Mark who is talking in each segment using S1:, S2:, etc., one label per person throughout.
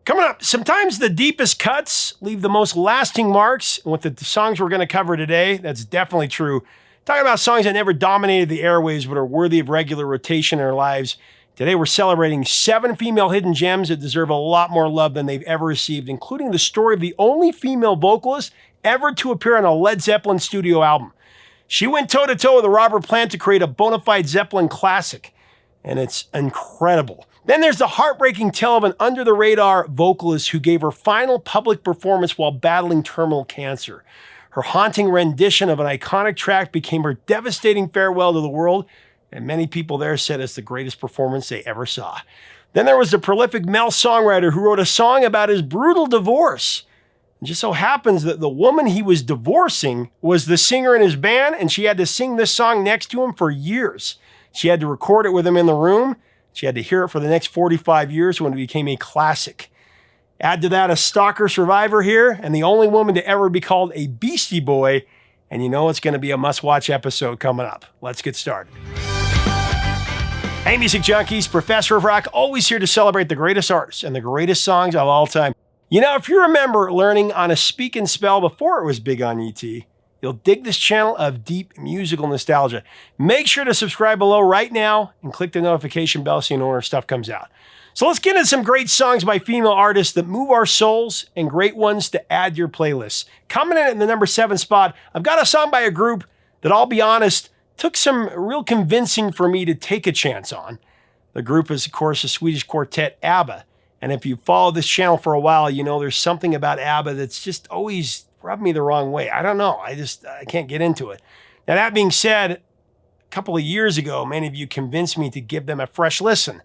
S1: Coming up, sometimes the deepest cuts leave the most lasting marks. And with the songs we're going to cover today, that's definitely true. Talking about songs that never dominated the airwaves but are worthy of regular rotation in our lives. Today we're celebrating 7 female hidden gems that deserve a lot more love than they've ever received, including the story of the only female vocalist ever to appear on a Led Zeppelin studio album. She went toe-to-toe with Robert Plant to create a bona fide Zeppelin classic, and it's incredible. Then there's the heartbreaking tale of an under-the-radar vocalist who gave her final public performance while battling terminal cancer. Her haunting rendition of an iconic track became her devastating farewell to the world, and many people there said it's the greatest performance they ever saw. Then there was the prolific male songwriter who wrote a song about his brutal divorce. It just so happens that the woman he was divorcing was the singer in his band, and she had to sing this song next to him for years. She had to record it with him in the room. She had to hear it for the next 45 years when it became a classic. Add to that a stalker survivor here, and the only woman to ever be called a Beastie Boy, and you know it's going to be a must-watch episode coming up. Let's get started. Hey, music junkies, Professor of Rock, always here to celebrate the greatest artists and the greatest songs of all time. You know, if you remember learning on a speak and spell before it was big on ET, you'll dig this channel of deep musical nostalgia. Make sure to subscribe below right now and click the notification bell so you know when our stuff comes out. So let's get into some great songs by female artists that move our souls and great ones to add to your playlists. Coming in at the number 7 spot, I've got a song by a group that, I'll be honest, took some real convincing for me to take a chance on. The group is, of course, the Swedish quartet ABBA. And if you follow this channel for a while, you know there's something about ABBA that's just always rubbed me the wrong way. I don't know. I can't get into it. Now, that being said, a couple of years ago, many of you convinced me to give them a fresh listen.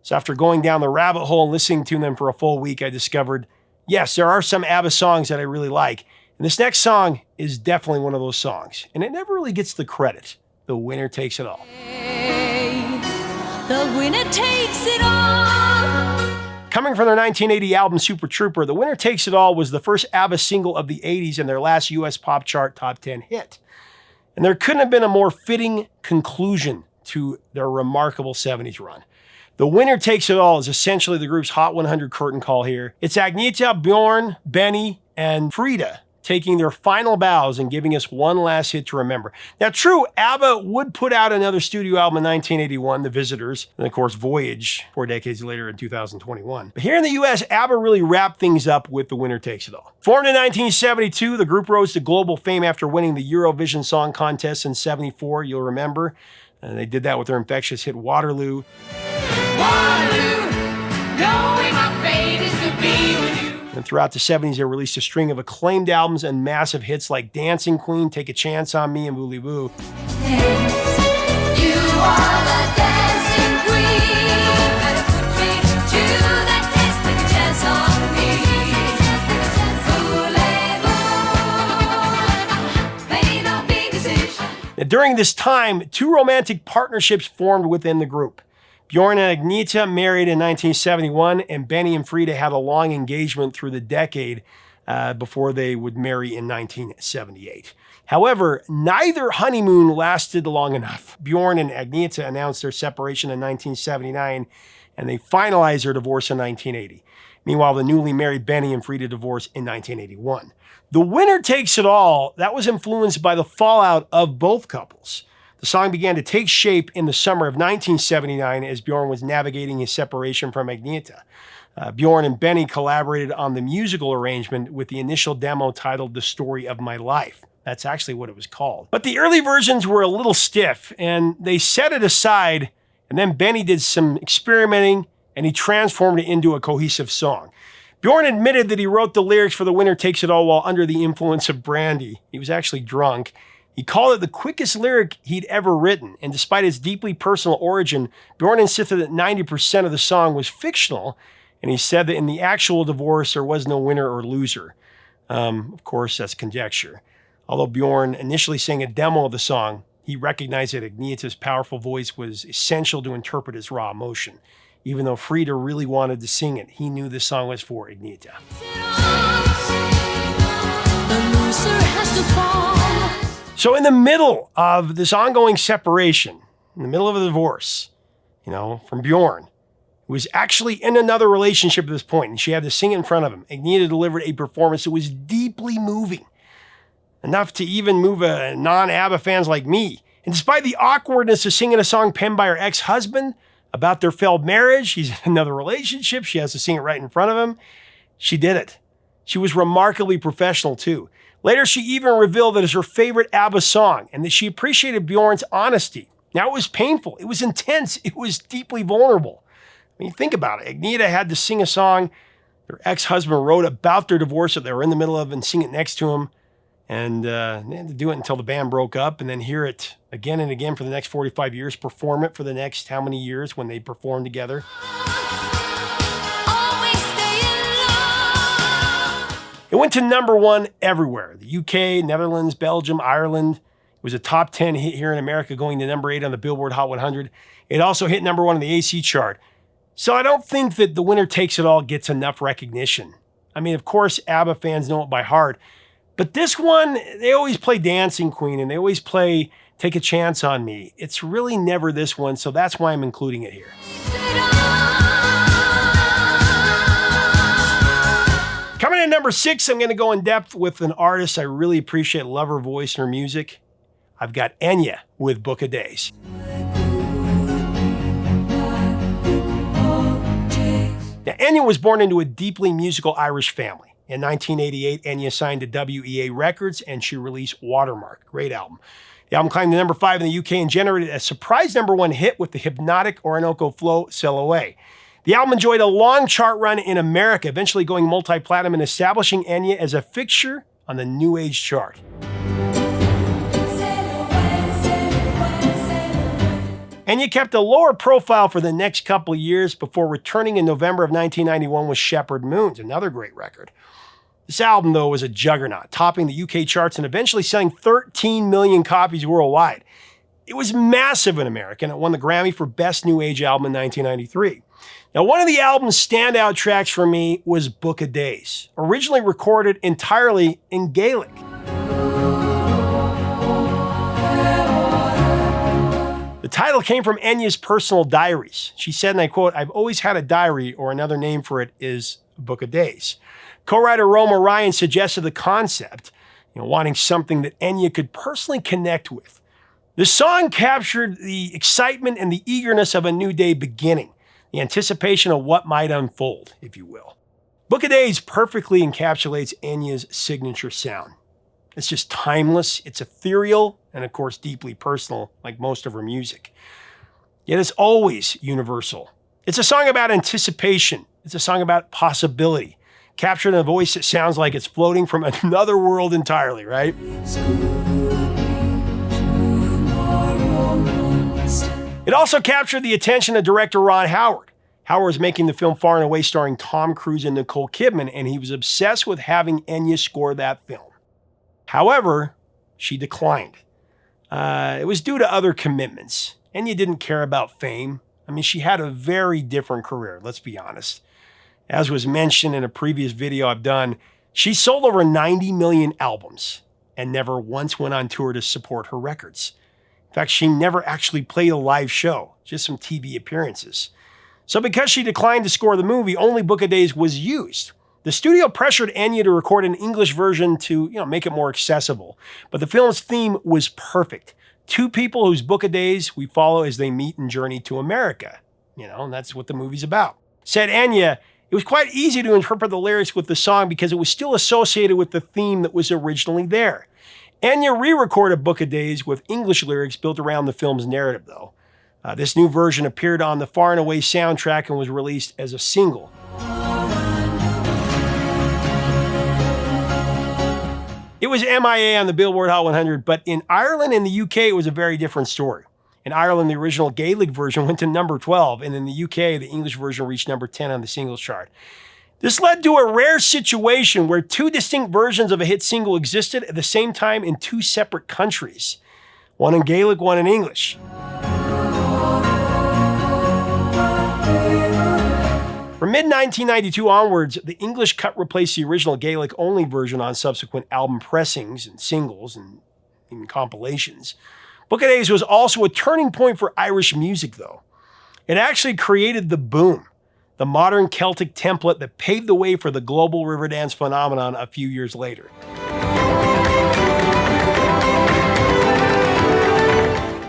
S1: So after going down the rabbit hole and listening to them for a full week, I discovered, yes, there are some ABBA songs that I really like. And this next song is definitely one of those songs. And it never really gets the credit. The winner takes it all.
S2: The winner takes it all.
S1: Coming from their 1980 album Super Trooper, The Winner Takes It All was the first ABBA single of the 80s and their last US pop chart top 10 hit. And there couldn't have been a more fitting conclusion to their remarkable 70s run. The Winner Takes It All is essentially the group's Hot 100 curtain call here. It's Agneta, Bjorn, Benny, and Frida taking their final bows and giving us one last hit to remember. Now, true, ABBA would put out another studio album in 1981, The Visitors, and of course, Voyage, 4 decades later in 2021. But here in the US, ABBA really wrapped things up with The Winner Takes It All. Formed in 1972, the group rose to global fame after winning the Eurovision Song Contest in 74, you'll remember. And they did that with their infectious hit Waterloo.
S2: Waterloo, knowing my fate is to be with you.
S1: And throughout the 70s, they released a string of acclaimed albums and massive hits like Dancing Queen, Take a Chance on Me, and Voulez-Vous.
S2: You are the dancing queen. Better put me to the test. Take a chance on me. Voulez-Vous. Made no big decision.
S1: Now, during this time, 2 romantic partnerships formed within the group. Bjorn and Agneta married in 1971, and Benny and Frida had a long engagement through the decade before they would marry in 1978. However, neither honeymoon lasted long enough. Bjorn and Agneta announced their separation in 1979, and they finalized their divorce in 1980. Meanwhile, the newly married Benny and Frida divorced in 1981. The Winner Takes It All, that was influenced by the fallout of both couples. The song began to take shape in the summer of 1979 as Bjorn was navigating his separation from Agneta. Bjorn and Benny collaborated on the musical arrangement with the initial demo titled The Story of My Life. That's actually what it was called. But the early versions were a little stiff, and they set it aside, and then Benny did some experimenting, and he transformed it into a cohesive song. Bjorn admitted that he wrote the lyrics for The Winner Takes It All while under the influence of brandy. He was actually drunk. He called it the quickest lyric he'd ever written, and despite its deeply personal origin, Bjorn insisted that 90% of the song was fictional, and he said that in the actual divorce, there was no winner or loser. Of course, that's conjecture. Although Bjorn initially sang a demo of the song, he recognized that Agneta's powerful voice was essential to interpret his raw emotion. Even though Frida really wanted to sing it, he knew this song was for Agneta.
S2: The loser has to fall.
S1: So in the middle of this ongoing separation, in the middle of a divorce, from Bjorn, who was actually in another relationship at this point, and she had to sing it in front of him. Enya delivered a performance that was deeply moving, enough to even move a non-ABBA fans like me. And despite the awkwardness of singing a song penned by her ex-husband about their failed marriage, he's in another relationship, she has to sing it right in front of him, she did it. She was remarkably professional too. Later, she even revealed that it was her favorite ABBA song and that she appreciated Bjorn's honesty. Now, it was painful, it was intense, it was deeply vulnerable. I mean, think about it. Agneta had to sing a song their ex-husband wrote about their divorce that they were in the middle of and sing it next to him. And they had to do it until the band broke up and then hear it again and again for the next 45 years, perform it for the next how many years when they performed together.
S2: Always stay in love.
S1: It went to #1 everywhere. The UK, Netherlands, Belgium, Ireland. It was a top 10 hit here in America, going to #8 on the Billboard Hot 100. It also hit #1 on the AC chart. So I don't think that The Winner Takes It All gets enough recognition. I mean, of course, ABBA fans know it by heart. But this one, they always play Dancing Queen and they always play Take a Chance on Me. It's really never this one, so that's why I'm including it here. Coming in #6, I'm going to go in depth with an artist I really appreciate, love her voice and her music. I've got Enya with Book of Days. Now, Enya was born into a deeply musical Irish family. In 1988, Enya signed to WEA Records and she released Watermark. Great album. The album climbed to #5 in the UK and generated a surprise #1 hit with the hypnotic Orinoco Flow, Sail Away. The album enjoyed a long chart run in America, eventually going multi-platinum and establishing Enya as a fixture on the New Age chart. Enya kept a lower profile for the next couple of years before returning in November of 1991 with Shepherd Moons, another great record. This album, though, was a juggernaut, topping the UK charts and eventually selling 13 million copies worldwide. It was massive in America, and it won the Grammy for Best New Age Album in 1993. Now, one of the album's standout tracks for me was Book of Days, originally recorded entirely in Gaelic. The title came from Enya's personal diaries. She said, and I quote, "I've always had a diary, or another name for it is a Book of Days." Co-writer Roma Ryan suggested the concept, wanting something that Enya could personally connect with. The song captured the excitement and the eagerness of a new day beginning, the anticipation of what might unfold, if you will. Book of Days perfectly encapsulates Enya's signature sound. It's just timeless, it's ethereal, and of course deeply personal, like most of her music. Yet it's always universal. It's a song about anticipation. It's a song about possibility, captured in a voice that sounds like it's floating from another world entirely, right? It also captured the attention of director Ron Howard. Howard was making the film Far and Away starring Tom Cruise and Nicole Kidman, and he was obsessed with having Enya score that film. However, she declined. It was due to other commitments. Enya didn't care about fame. I mean, she had a very different career, let's be honest. As was mentioned in a previous video I've done, she sold over 90 million albums and never once went on tour to support her records. In fact, she never actually played a live show, just some TV appearances. So because she declined to score the movie, only Book of Days was used. The studio pressured Enya to record an English version to, make it more accessible. But the film's theme was perfect. Two people whose Book of Days we follow as they meet and journey to America. And that's what the movie's about. Said Enya, it was quite easy to interpret the lyrics with the song because it was still associated with the theme that was originally there. Enya re-recorded Book of Days with English lyrics built around the film's narrative, though. This new version appeared on the Far and Away soundtrack and was released as a single. It was MIA on the Billboard Hot 100, but in Ireland and the UK, it was a very different story. In Ireland, the original Gaelic version went to number 12, and in the UK, the English version reached number 10 on the singles chart. This led to a rare situation where two distinct versions of a hit single existed at the same time in two separate countries. One in Gaelic, one in English. From mid-1992 onwards, the English cut replaced the original Gaelic-only version on subsequent album pressings and singles and even compilations. Book of Days was also a turning point for Irish music, though. It actually created the boom. the modern Celtic template that paved the way for the global river dance phenomenon a few years later.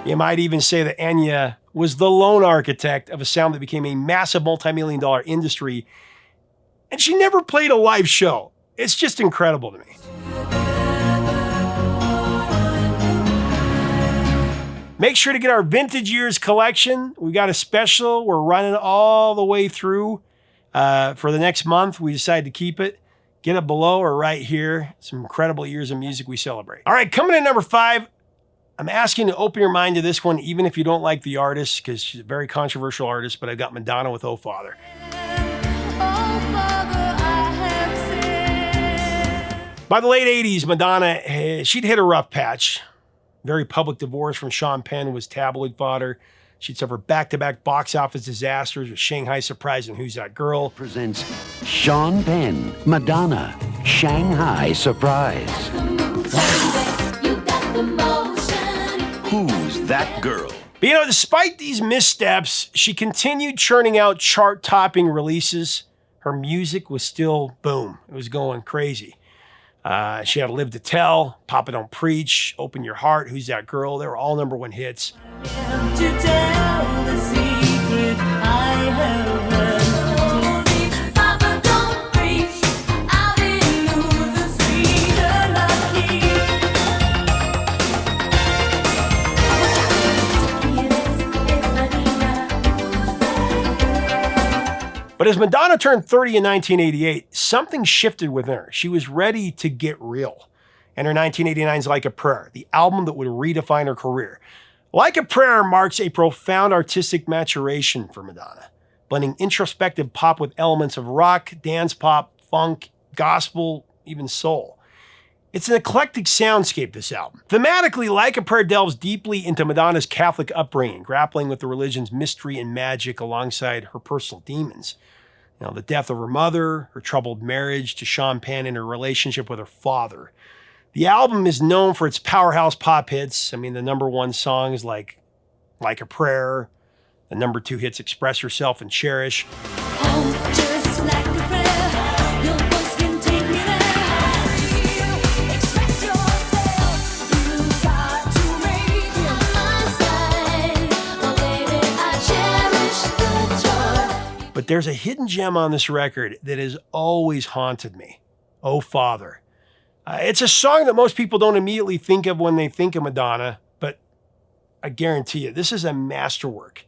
S1: You might even say that Enya was the lone architect of a sound that became a massive multi-million-dollar industry, and she never played a live show. It's just incredible to me. Make sure to get our Vintage Years collection. We got a special. We're running all the way through for the next month. We decided to keep it. Get it below or right here. Some incredible years of music we celebrate. All right, coming in number 5. I'm asking you to open your mind to this one, even if you don't like the artist, because she's a very controversial artist, but I've got Madonna with Oh Father. By the late 80s, Madonna, she'd hit a rough patch. Very public divorce from Sean Penn was tabloid fodder. She'd suffer back-to-back box office disasters with Shanghai Surprise and Who's That Girl?
S3: Presents Sean Penn, Madonna, Shanghai Surprise. Who's that girl?
S1: But you know, despite these missteps, she continued churning out chart-topping releases. Her music was still boom. It was going crazy. She had Live to Tell, Papa Don't Preach, Open Your Heart, Who's That Girl? They were all #1 hits. But as Madonna turned 30 in 1988, something shifted within her. She was ready to get real. And her 1989's Like a Prayer, the album that would redefine her career. Like a Prayer marks a profound artistic maturation for Madonna, blending introspective pop with elements of rock, dance pop, funk, gospel, even soul. It's an eclectic soundscape, this album. Thematically, Like a Prayer delves deeply into Madonna's Catholic upbringing, grappling with the religion's mystery and magic alongside her personal demons. You know, the death of her mother, her troubled marriage to Sean Penn, and her relationship with her father. The album is known for its powerhouse pop hits. I mean, the #1 songs like a Prayer, the #2 hits Express Yourself and Cherish.
S2: Just like a prayer, your voice can take me there. Express yourself, you got to make it my side. Oh baby, I cherish the joy.
S1: But there's a hidden gem on this record that has always haunted me. Oh Father. It's a song that most people don't immediately think of when they think of Madonna, but I guarantee you, this is a masterwork.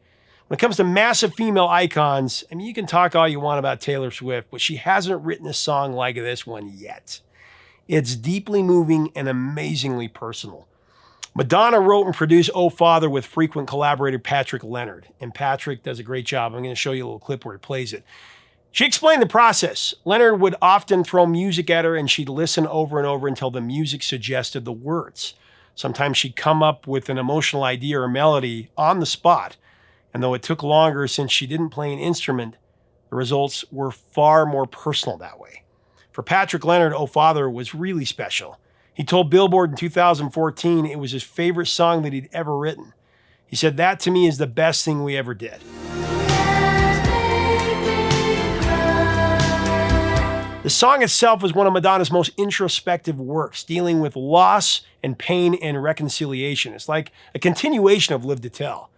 S1: When it comes to massive female icons, I mean, you can talk all you want about Taylor Swift, but she hasn't written a song like this one yet. It's deeply moving and amazingly personal. Madonna wrote and produced Oh Father with frequent collaborator Patrick Leonard, and Patrick does a great job. I'm going to show you a little clip where he plays it. She explained the process. Leonard would often throw music at her and she'd listen over and over until the music suggested the words. Sometimes she'd come up with an emotional idea or melody on the spot. And though it took longer since she didn't play an instrument, the results were far more personal that way. For Patrick Leonard, Oh Father was really special. He told Billboard in 2014 it was his favorite song that he'd ever written. He said, "That to me is the best thing we ever did." The song itself was one of Madonna's most introspective works, dealing with loss and pain and reconciliation. It's like a continuation of Live to Tell.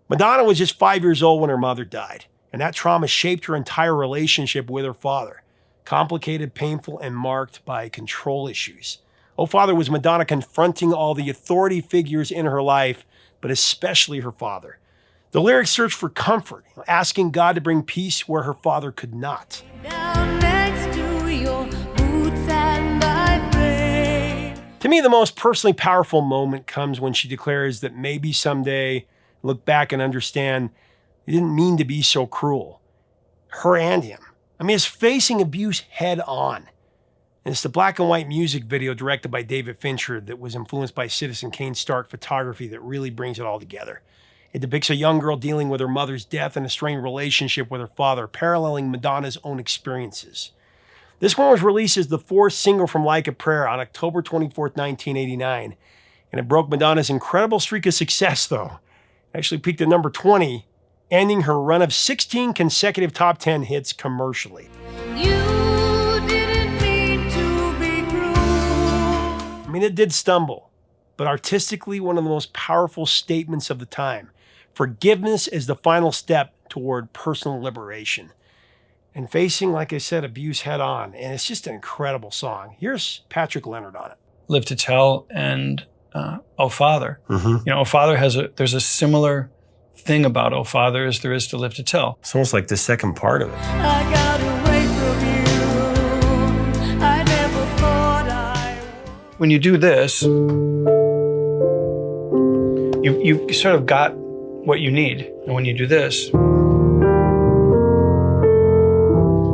S1: Madonna was just 5 years old when her mother died, and that trauma shaped her entire relationship with her father. Complicated, painful, and marked by control issues. Oh Father was Madonna confronting all the authority figures in her life, but especially her father. The lyrics search for comfort, asking God to bring peace where her father could not.
S2: Down next to your boots and I pray.
S1: To me, the most personally powerful moment comes when she declares that maybe someday look back and understand he didn't mean to be so cruel. Her and him. I mean, it's facing abuse head on. And it's the black and white music video directed by David Fincher that was influenced by Citizen Kane Stark photography that really brings it all together. It depicts a young girl dealing with her mother's death and a strained relationship with her father, paralleling Madonna's own experiences. This one was released as the fourth single from Like a Prayer on October 24th, 1989. And it broke Madonna's incredible streak of success, though. It actually peaked at #20 ending her run of 16 consecutive top 10 hits commercially.
S2: You didn't mean to be cruel.
S1: I mean, it did stumble, but artistically, one of the most powerful statements of the time. Forgiveness is the final step toward personal liberation. And facing, like I said, abuse head on. And it's just an incredible song. Here's Patrick Leonard on it.
S4: Live to Tell and Oh Father.
S1: Mm-hmm.
S4: You know, Oh Father there's a similar thing about Oh Father as there is to Live to Tell.
S1: It's almost like the second part of it.
S2: I got away from you. I never thought I would.
S4: When you do this, you sort of got what you need. And when you do this,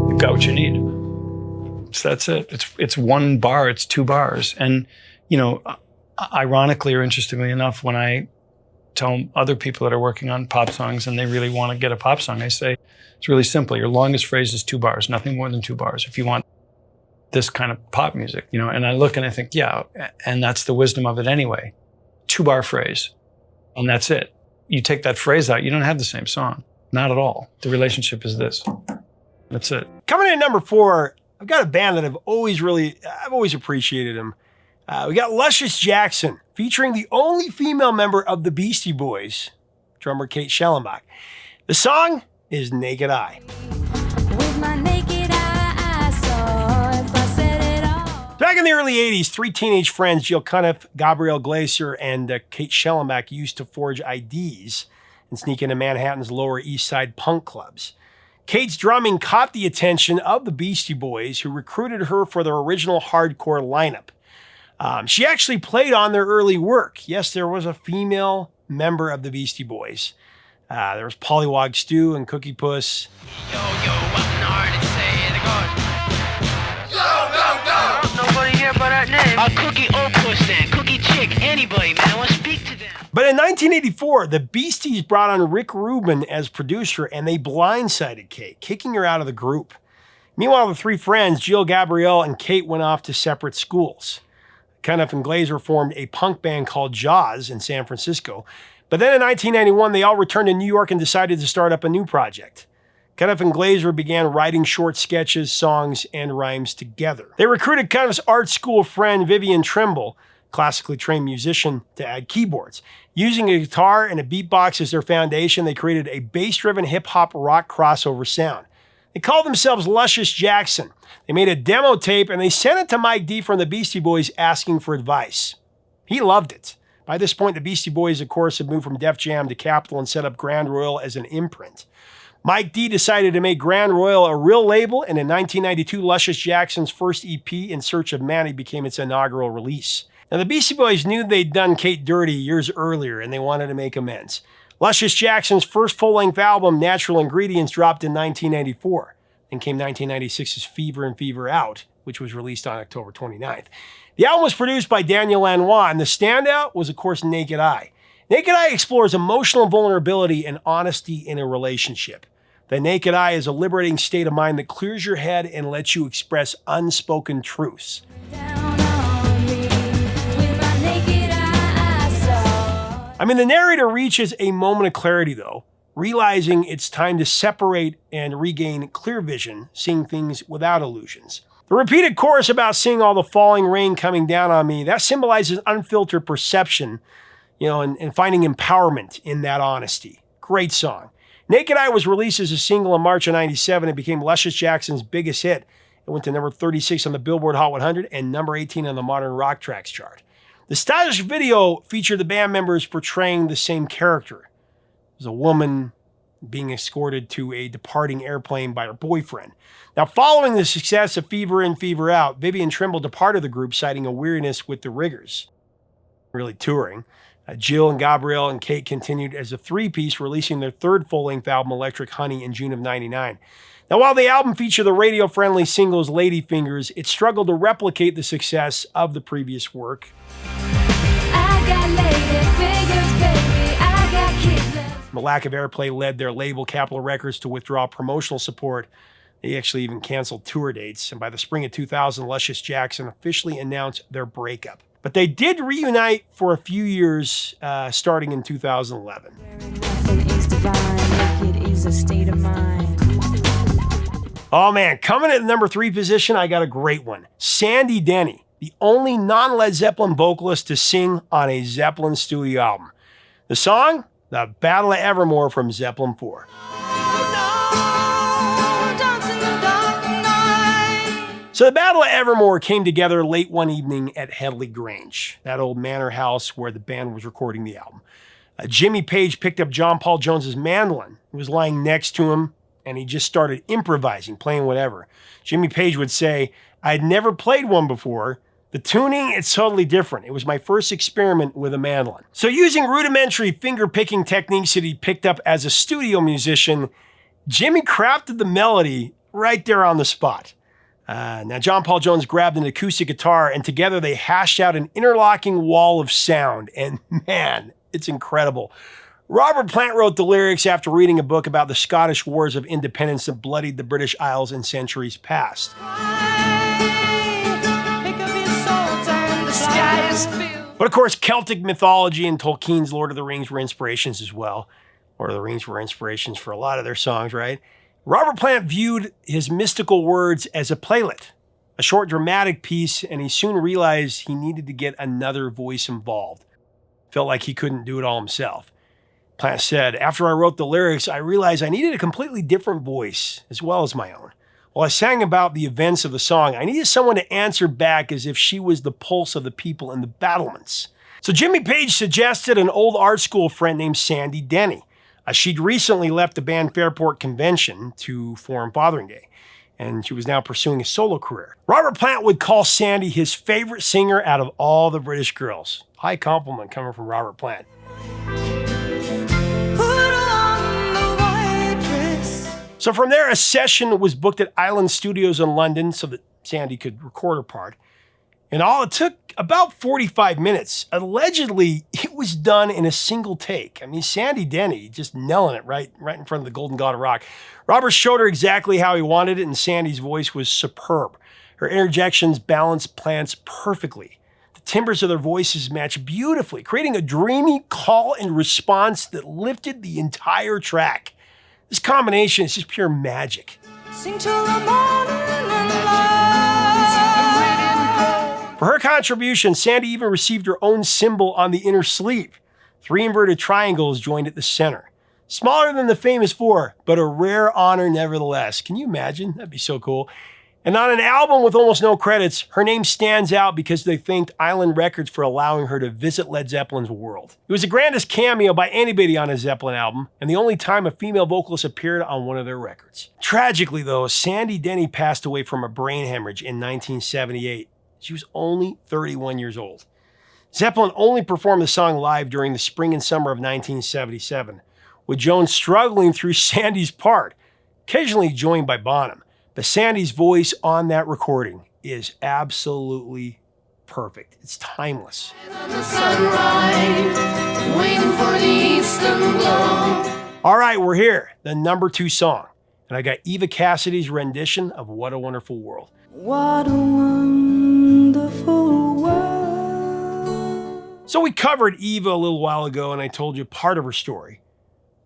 S4: you've got what you need. So that's it. It's one bar, it's two bars. And, you know, ironically or interestingly enough, when I tell other people that are working on pop songs and they really want to get a pop song, I say, it's really simple. Your longest phrase is 2 bars, nothing more than 2 bars. If you want this kind of pop music, you know, and I look and I think, yeah, and that's the wisdom of it anyway. 2-bar phrase, and that's it. You take that phrase out, you don't have the same song. Not at all. The relationship is this. That's it.
S1: Coming in at number 4, I've got a band that I've always appreciated them. We got Luscious Jackson, featuring the only female member of the Beastie Boys, drummer Kate Schellenbach. The song is Naked Eye.
S2: With my naked eye, I saw if I said it all.
S1: Back in the early 80s, 3 teenage friends, Jill Cuniff, Gabrielle Glaser, and Kate Schellenbach used to forge IDs and sneak into Manhattan's Lower East Side punk clubs. Kate's drumming caught the attention of the Beastie Boys, who recruited her for their original hardcore lineup. She actually played on their early work. Yes, there was a female member of the Beastie Boys. There was Pollywog Stu and Cookie Puss.
S5: Yo, up in the heart and say it. Go. Nobody here but that name. A cookie or puss then. Cookie chick. Anybody, man. I want to speak to them.
S1: But in 1984, the Beasties brought on Rick Rubin as producer, and they blindsided Kate, kicking her out of the group. Meanwhile, the 3 friends, Jill, Gabrielle, and Kate, went off to separate schools. Cuniff and Glaser formed a punk band called Jaws in San Francisco. But then in 1991, they all returned to New York and decided to start up a new project. Cuniff and Glaser began writing short sketches, songs, and rhymes together. They recruited Cuniff's art school friend Vivian Trimble, classically trained musician, to add keyboards. Using a guitar and a beatbox as their foundation, they created a bass-driven hip-hop rock crossover sound. They called themselves Luscious Jackson. They made a demo tape and they sent it to Mike D from the Beastie Boys asking for advice. He loved it. By this point, the Beastie Boys, of course, had moved from Def Jam to Capitol and set up Grand Royal as an imprint. Mike D decided to make Grand Royal a real label, and in 1992, Luscious Jackson's first EP, In Search of Manny, became its inaugural release. Now, the Beastie Boys knew they'd done Kate dirty years earlier, and they wanted to make amends. Luscious Jackson's first full-length album, Natural Ingredients, dropped in 1994. Then came 1996's Fever and Fever Out, which was released on October 29th. The album was produced by Daniel Lanois, and the standout was, of course, Naked Eye. Naked Eye explores emotional vulnerability and honesty in a relationship. The Naked Eye is a liberating state of mind that clears your head and lets you express unspoken truths.
S2: Down on me. With my naked eye, I saw.
S1: I mean, the narrator reaches a moment of clarity, though, realizing it's time to separate and regain clear vision, seeing things without illusions. The repeated chorus about seeing all the falling rain coming down on me, that symbolizes unfiltered perception, and finding empowerment in that honesty. Great song. Naked Eye was released as a single in March of 97 and became Luscious Jackson's biggest hit. It went to number 36 on the Billboard Hot 100 and number 18 on the Modern Rock Tracks chart. The stylish video featured the band members portraying the same character. It was a woman being escorted to a departing airplane by her boyfriend. Now, following the success of Fever In, Fever Out, Vivian Trimble departed the group, citing a weariness with the rigors. Really touring. Jill and Gabrielle and Kate continued as a 3-piece, releasing their 3rd full-length album, Electric Honey, in June of 99. Now, while the album featured the radio-friendly singles Lady Fingers, it struggled to replicate the success of the previous work.
S2: I got lady fingers, baby. I got kid.
S1: The lack of airplay led their label, Capitol Records, to withdraw promotional support. They actually even canceled tour dates, and by the spring of 2000, Luscious Jackson officially announced their breakup. But they did reunite for a few years, starting in 2011.
S2: Nothing is divine, naked
S6: a state of mind.
S1: Oh man, coming at the number 3 position, I got a great one. Sandy Denny, the only non-Led Zeppelin vocalist to sing on a Zeppelin studio album. The song, The Battle of Evermore from Zeppelin 4. So the Battle of Evermore came together late one evening at Headley Grange, that old manor house where the band was recording the album. Jimmy Page picked up John Paul Jones's mandolin. He was lying next to him, and he just started improvising, playing whatever. Jimmy Page would say, "I'd never played one before. The tuning, it's totally different. It was my first experiment with a mandolin." So using rudimentary finger-picking techniques that he picked up as a studio musician, Jimmy crafted the melody right there on the spot. Now, John Paul Jones grabbed an acoustic guitar, and together they hashed out an interlocking wall of sound. And man, it's incredible. Robert Plant wrote the lyrics after reading a book about the Scottish Wars of Independence that bloodied the British Isles in centuries past. But of course, Celtic mythology and Tolkien's Lord of the Rings were inspirations as well. Lord of the Rings were inspirations for a lot of their songs, right? Robert Plant viewed his mystical words as a playlet, a short dramatic piece, and he soon realized he needed to get another voice involved. Felt like he couldn't do it all himself. Plant said, "After I wrote the lyrics, I realized I needed a completely different voice, as well as my own. While I sang about the events of the song, I needed someone to answer back as if she was the pulse of the people in the battlements." So Jimmy Page suggested an old art school friend named Sandy Denny. She'd recently left the band Fairport Convention to form Fotheringay, and she was now pursuing a solo career. Robert Plant would call Sandy his favorite singer out of all the British girls. High compliment coming from Robert Plant. So from there, a session was booked at Island Studios in London so that Sandy could record her part. And all it took about 45 minutes. Allegedly, it was done in a single take. I mean, Sandy Denny just nailing it right in front of the Golden God of Rock. Robert showed her exactly how he wanted it, and Sandy's voice was superb. Her interjections balanced Plant's perfectly. The timbres of their voices matched beautifully, creating a dreamy call and response that lifted the entire track. This combination is just pure magic.
S2: Sing till the morning and light.
S1: For her contribution, Sandy even received her own symbol on the inner sleeve. 3 inverted triangles joined at the center. Smaller than the famous 4, but a rare honor nevertheless. Can you imagine? That'd be so cool. And on an album with almost no credits, her name stands out because they thanked Island Records for allowing her to visit Led Zeppelin's world. It was the grandest cameo by anybody on a Zeppelin album, and the only time a female vocalist appeared on one of their records. Tragically, though, Sandy Denny passed away from a brain hemorrhage in 1978. She was only 31 years old. Zeppelin only performed the song live during the spring and summer of 1977, with Jones struggling through Sandy's part, occasionally joined by Bonham. But Sandy's voice on that recording is absolutely perfect. It's timeless. All right, we're here. The number 2 song. And I got Eva Cassidy's rendition of What a Wonderful World.
S6: What a wonderful world.
S1: So we covered Eva a little while ago, and I told you part of her story.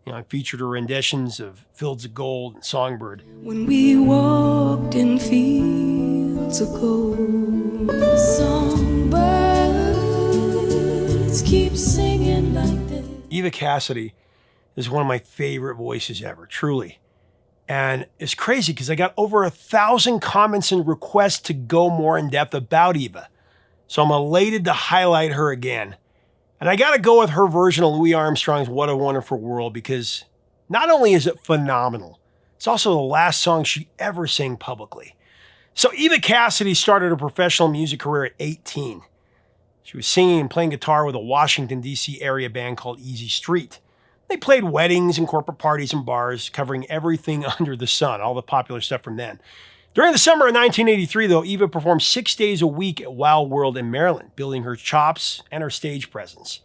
S1: I featured her renditions of Fields of Gold and Songbird.
S6: When we walked in fields of gold, songbirds keep singing like this.
S1: Eva Cassidy is one of my favorite voices ever, truly. And it's crazy because I got over 1,000 comments and requests to go more in depth about Eva. So I'm elated to highlight her again. And I got to go with her version of Louis Armstrong's What a Wonderful World because not only is it phenomenal, it's also the last song she ever sang publicly. So Eva Cassidy started her professional music career at 18. She was singing and playing guitar with a Washington, D.C. area band called Easy Street. They played weddings and corporate parties and bars, covering everything under the sun, all the popular stuff from then. During the summer of 1983, though, Eva performed 6 days a week at Wild World in Maryland, building her chops and her stage presence.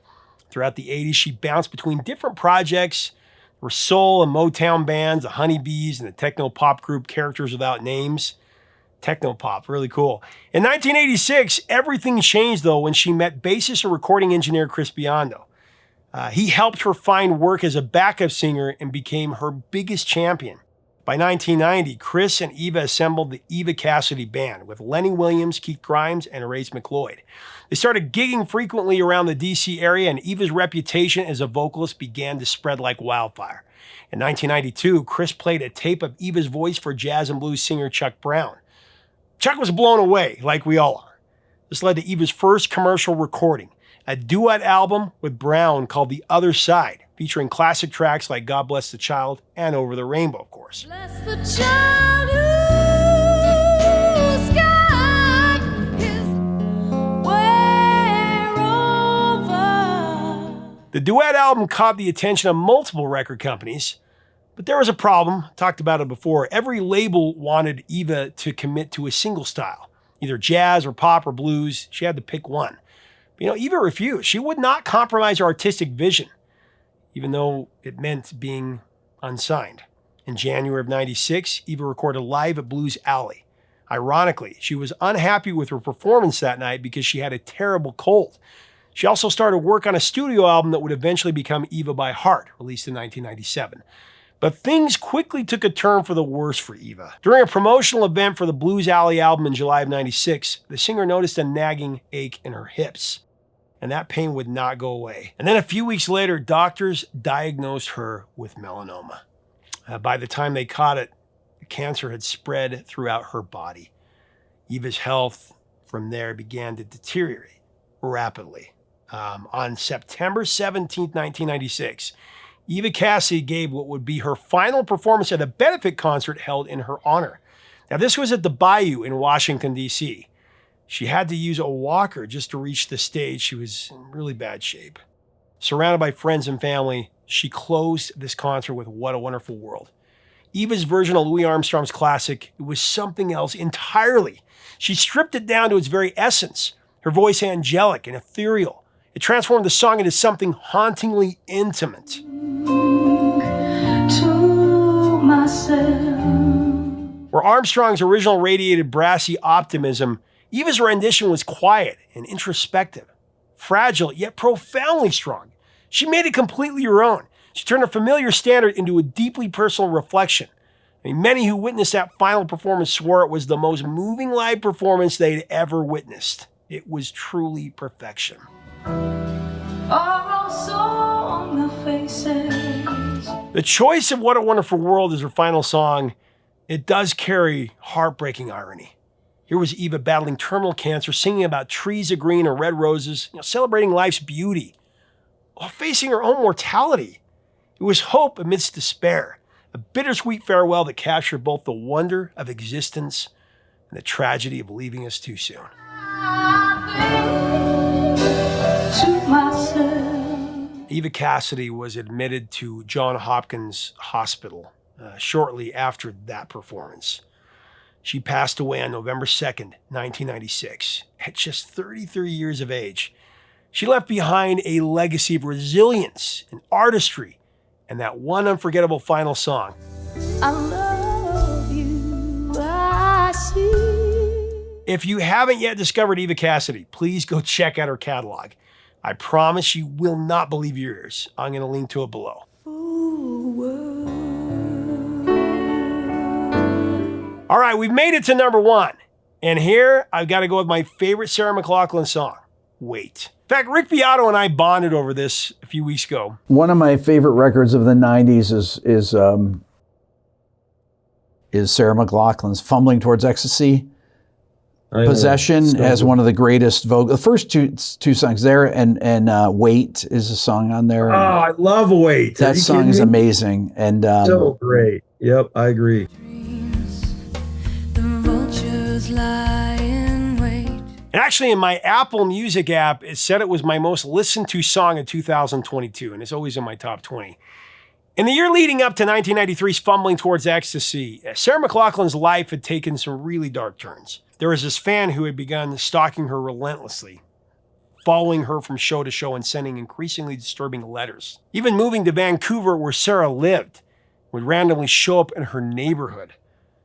S1: Throughout the 80s, she bounced between different projects. There were soul and Motown bands, the Honeybees, and the techno-pop group Characters Without Names. Techno-pop, really cool. In 1986, everything changed, though, when she met bassist and recording engineer Chris Biondo. He helped her find work as a backup singer and became her biggest champion. By 1990, Chris and Eva assembled the Eva Cassidy Band with Lenny Williams, Keith Grimes, and Ray McLeod. They started gigging frequently around the DC area, and Eva's reputation as a vocalist began to spread like wildfire. In 1992, Chris played a tape of Eva's voice for jazz and blues singer Chuck Brown. Chuck was blown away, like we all are. This led to Eva's first commercial recording, a duet album with Brown called The Other Side, featuring classic tracks like God Bless the Child and Over the Rainbow, of course.
S6: Bless the child whose God is wherever.
S1: The duet album caught the attention of multiple record companies, but there was a problem. Talked about it before. Every label wanted Eva to commit to a single style, either jazz or pop or blues. She had to pick one. But, Eva refused. She would not compromise her artistic vision, even though it meant being unsigned. In January of 96, Eva recorded live at Blues Alley. Ironically, she was unhappy with her performance that night because she had a terrible cold. She also started work on a studio album that would eventually become Eva by Heart, released in 1997. But things quickly took a turn for the worse for Eva. During a promotional event for the Blues Alley album in July of 96, the singer noticed a nagging ache in her hips, and that pain would not go away. And then a few weeks later, doctors diagnosed her with melanoma. By the time they caught it, the cancer had spread throughout her body. Eva's health from there began to deteriorate rapidly. On September 17, 1996, Eva Cassidy gave what would be her final performance at a benefit concert held in her honor. Now, this was at the Bayou in Washington, D.C. She had to use a walker just to reach the stage. She was in really bad shape. Surrounded by friends and family, she closed this concert with What a Wonderful World. Eva's version of Louis Armstrong's classic, it was something else entirely. She stripped it down to its very essence. Her voice angelic and ethereal. It transformed the song into something hauntingly intimate.
S6: To myself.
S1: Where Armstrong's original radiated brassy optimism, Eva's rendition was quiet and introspective, fragile yet profoundly strong. She made it completely her own. She turned a familiar standard into a deeply personal reflection. Many who witnessed that final performance swore it was the most moving live performance they'd ever witnessed. It was truly perfection. The choice of What a Wonderful World as her final song, it does carry heartbreaking irony. Here was Eva battling terminal cancer, singing about trees of green or red roses, celebrating life's beauty, while facing her own mortality. It was hope amidst despair, a bittersweet farewell that captured both the wonder of existence and the tragedy of leaving us too soon. Eva Cassidy was admitted to Johns Hopkins Hospital shortly after that performance. She passed away on November 2nd, 1996, at just 33 years of age. She left behind a legacy of resilience and artistry, and that one unforgettable final song.
S6: I love you, I see.
S1: If you haven't yet discovered Eva Cassidy, please go check out her catalog. I promise you will not believe your ears. I'm going to link to it below. All right, we've made it to number one. And here, I've got to go with my favorite Sarah McLachlan song, Wait. In fact, Rick Beato and I bonded over this a few weeks ago.
S7: One of my favorite records of the 90s is Sarah McLachlan's Fumbling Towards Ecstasy. Possession as one of the greatest the first two songs there, and Wait is a song on there.
S8: Oh, I love Wait.
S7: That song is amazing. And
S8: so great. Yep, I agree.
S6: The vultures lie in wait.
S1: And actually, in my Apple Music app, it said it was my most listened to song of 2022, and it's always in my top 20. In the year leading up to 1993's Fumbling Towards Ecstasy, Sarah McLachlan's life had taken some really dark turns. There was this fan who had begun stalking her relentlessly, following her from show to show and sending increasingly disturbing letters. Even moving to Vancouver, where Sarah lived, would randomly show up in her neighborhood.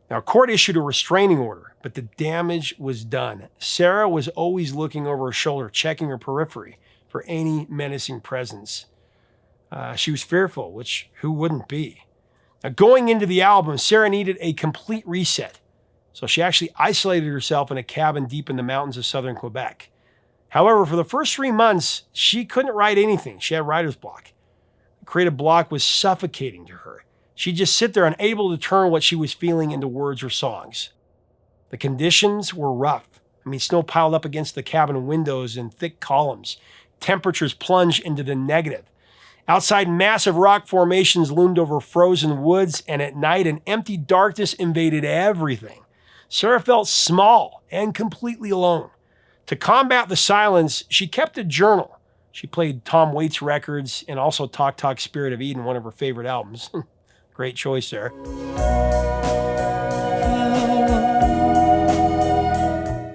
S1: Now, court issued a restraining order, but the damage was done. Sarah was always looking over her shoulder, checking her periphery for any menacing presence. She was fearful, which who wouldn't be? Now, going into the album, Sarah needed a complete reset. So she actually isolated herself in a cabin deep in the mountains of southern Quebec. However, for the first 3 months, she couldn't write anything. She had writer's block. The creative block was suffocating to her. She'd just sit there unable to turn what she was feeling into words or songs. The conditions were rough. Snow piled up against the cabin windows in thick columns. Temperatures plunged into the negative. Outside, massive rock formations loomed over frozen woods, and at night, an empty darkness invaded everything. Sarah felt small and completely alone. To combat the silence, she kept a journal. She played Tom Waits records and also Talk Talk Spirit of Eden, one of her favorite albums. Great choice there.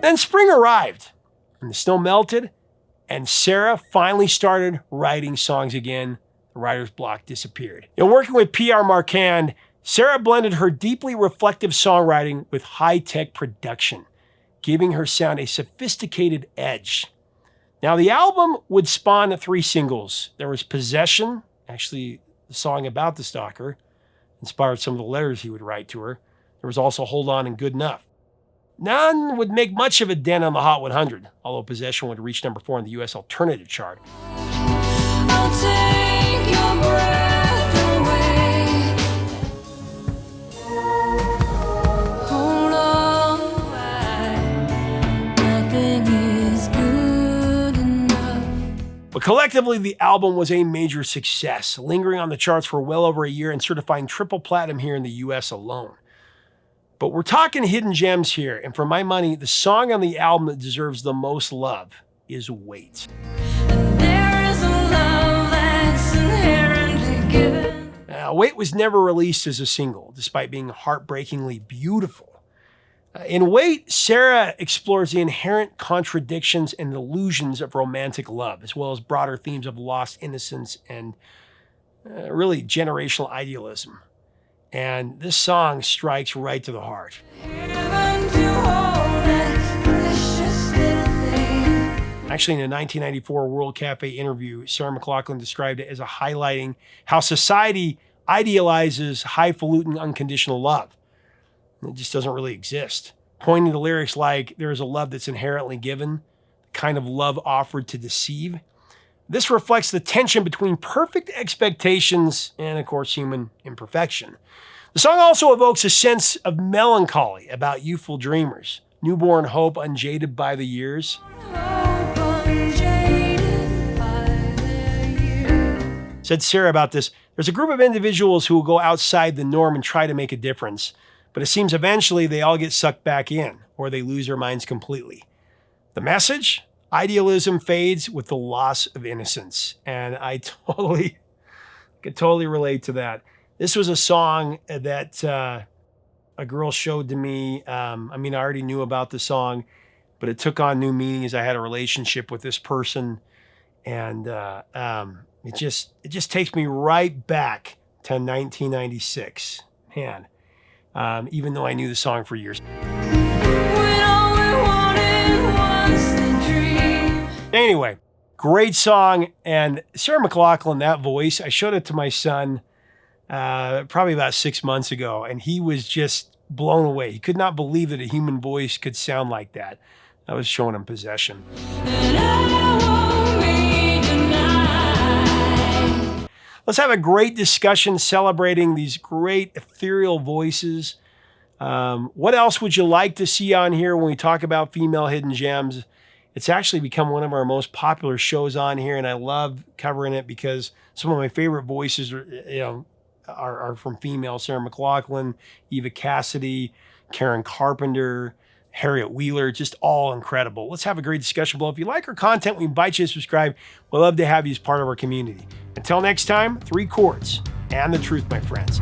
S1: Then spring arrived, and the snow melted, and Sarah finally started writing songs again. The writer's block disappeared. In working with Pierre Marquand, Sarah blended her deeply reflective songwriting with high-tech production, giving her sound a sophisticated edge. Now, the album would spawn 3 singles. There was Possession, actually the song about the stalker, inspired some of the letters he would write to her. There was also Hold On and Good Enough. None would make much of a dent on the Hot 100, although Possession would reach number 4 in the U.S. alternative chart.
S6: I'll take your breath away. Hold on, nothing is good enough.
S1: But collectively, the album was a major success, lingering on the charts for well over a year and certifying triple platinum here in the U.S. alone. But we're talking hidden gems here, and for my money, the song on the album that deserves the most love is Wait.
S6: There is a love that's inherently given.
S1: Now, Wait was never released as a single, despite being heartbreakingly beautiful. In Wait, Sarah explores the inherent contradictions and illusions of romantic love, as well as broader themes of lost innocence and really generational idealism. And this song strikes right to the heart.
S6: Heaven to hold that precious little thing.
S1: Actually, in a 1994 World Cafe interview, Sarah McLachlan described it as a highlighting how society idealizes highfalutin unconditional love. It just doesn't really exist. Pointing to lyrics like, there is a love that's inherently given, the kind of love offered to deceive. This reflects the tension between perfect expectations and, of course, human imperfection. The song also evokes a sense of melancholy about youthful dreamers, newborn hope unjaded by the years.
S6: Hope unjaded by their years.
S1: Said Sarah about this, there's a group of individuals who will go outside the norm and try to make a difference, but it seems eventually they all get sucked back in, or they lose their minds completely. The message? Idealism fades with the loss of innocence. And I could totally relate to that. This was a song that a girl showed to me. I already knew about the song, but it took on new meaning as I had a relationship with this person. And it just takes me right back to 1996. Man, even though I knew the song for years.
S6: When all we wanted was the dream.
S1: Anyway, great song. And Sarah McLachlan, that voice, I showed it to my son probably about 6 months ago, and he was just blown away. He could not believe that a human voice could sound like that. I was showing him Possession.
S6: And I won't be denied.
S1: Let's have a great discussion celebrating these great ethereal voices. What else would you like to see on here when we talk about female hidden gems? It's actually become one of our most popular shows on here, and I love covering it because some of my favorite voices are from female. Sarah McLachlan, Eva Cassidy, Karen Carpenter, Harriet Wheeler, just all incredible. Let's have a great discussion below. If you like our content, we invite you to subscribe. We'd love to have you as part of our community. Until next time, 3 chords and the truth, my friends.